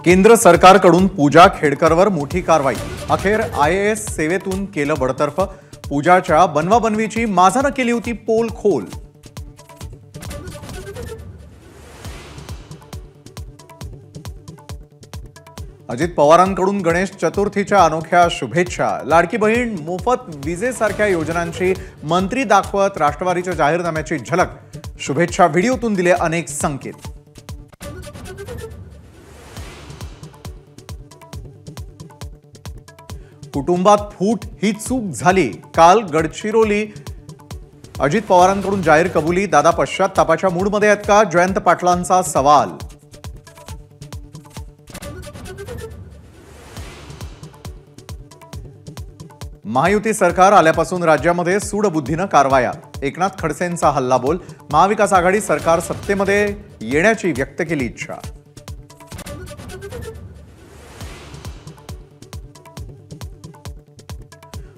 केंद्र सरकारकडून पूजा खेडकरवर मोठी कारवाई। अखेर IAS सेवेतून केलं बडतर्फ। पूजाच्या बनवाबनवीची माझानं केली होती पोल खोल। अजित पवारांकडून गणेश चतुर्थीच्या अनोख्या शुभेच्छा। लाडकी बहीण, मोफत विजेसारख्या योजनांची मंत्री दाखवत राष्ट्रवादीच्या जाहीरनाम्याची झलक। शुभेच्छा व्हिडिओतून दिले अनेक संकेत। कुटुंबात फूट ही चूक झाली। काल गडचिरोली अजित पवारांकडून जाहीर कबुली। दादा पश्चात्तापाच्या मूडमध्ये आहेत का? जयंत पाटलांचा सवाल। महायुती सरकार आल्यापासून राज्यामध्ये सूडबुद्धीनं कारवाया। एकनाथ खडसेंचा हल्लाबोल। महाविकास आघाडी सरकार सत्तेमध्ये येण्याची व्यक्त केली इच्छा।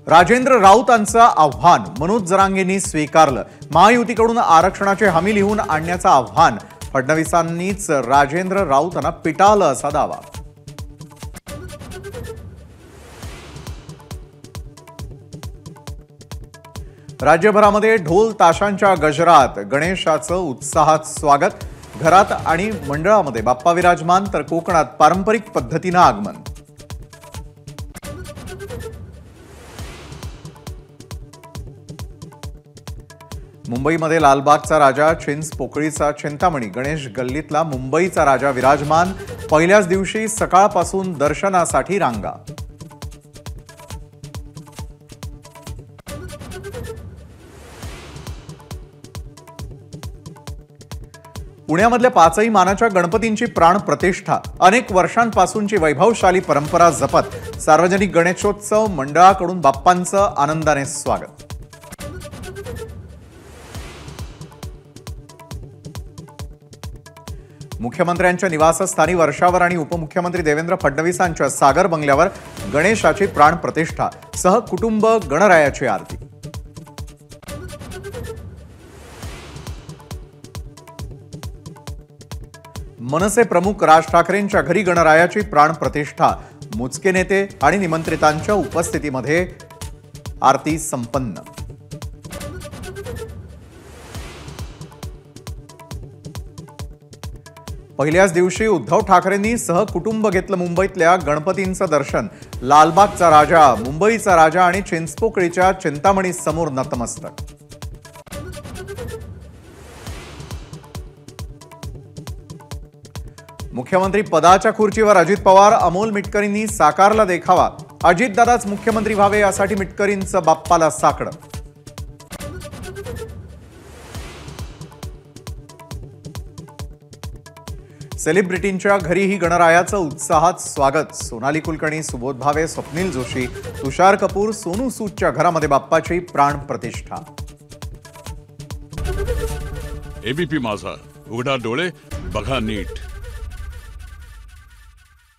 राजेंद्र राऊतांचं आव्हान मनोज जरांगेंनी स्वीकारलं। महायुतीकडून आरक्षणाची हमी लिहून आणण्याचं आव्हान। फडणवीसांनीच राजेंद्र राऊतांना पिटाळलं असा दावा। राज्यभरामध्ये ढोल ताशांच्या गजरात गणेशाचं उत्साहात स्वागत। घरात आणि मंडळामध्ये बाप्पा विराजमान, तर कोकणात पारंपरिक पद्धतीनं आगमन। मुंबईमध्ये लालबागचा राजा, चिंचपोकळीचा चिंतामणी, गणेश गल्लीतला मुंबईचा राजा विराजमान। पहिल्याच दिवशी सकाळपासून दर्शनासाठी रांगा। पुण्यामधल्या पाचही मानाच्या गणपतींची प्राण प्रतिष्ठा। अनेक वर्षांपासूनची वैभवशाली परंपरा जपत सार्वजनिक गणेशोत्सव मंडळाकडून बाप्पांचं आनंदाने स्वागत। मुख्यमंत्र्यांच्या निवासस्थानी वर्षावर आणि उपमुख्यमंत्री देवेंद्र फडणवीसांच्या सागर बंगल्यावर गणेशाची प्राण प्रतिष्ठा। सहकुटुंब गणरायाची आरती। मनसे प्रमुख राज ठाकरेंच्या घरी गणरायाची प्राण प्रतिष्ठा। मोजके नेते आणि निमंत्रितांच्या उपस्थितीमध्ये आरती संपन्न। पहिल्याच दिवशी उद्धव ठाकरेंनी सहकुटुंब घेतलं मुंबईतल्या गणपतींचं दर्शन। लालबागचा राजा, मुंबईचा राजा आणि चिंचपोकळीच्या चिंतामणी समोर नतमस्तक। मुख्यमंत्री पदाच्या खुर्चीवर अजित पवार, अमोल मिटकरींनी साकारला देखावा। अजितदादाच मुख्यमंत्री व्हावे यासाठी मिटकरींचं बाप्पाला साकडं। सेलिब्रिटींच्या घरीही गणरायाचं उत्साहात स्वागत। सोनाली कुलकर्णी, सुबोध भावे, स्वप्नील जोशी, तुषार कपूर, सोनू सूदच्या घरामध्ये बाप्पाची प्राण प्रतिष्ठा। एबीपी माझा, उघडा डोळे बघा नीट।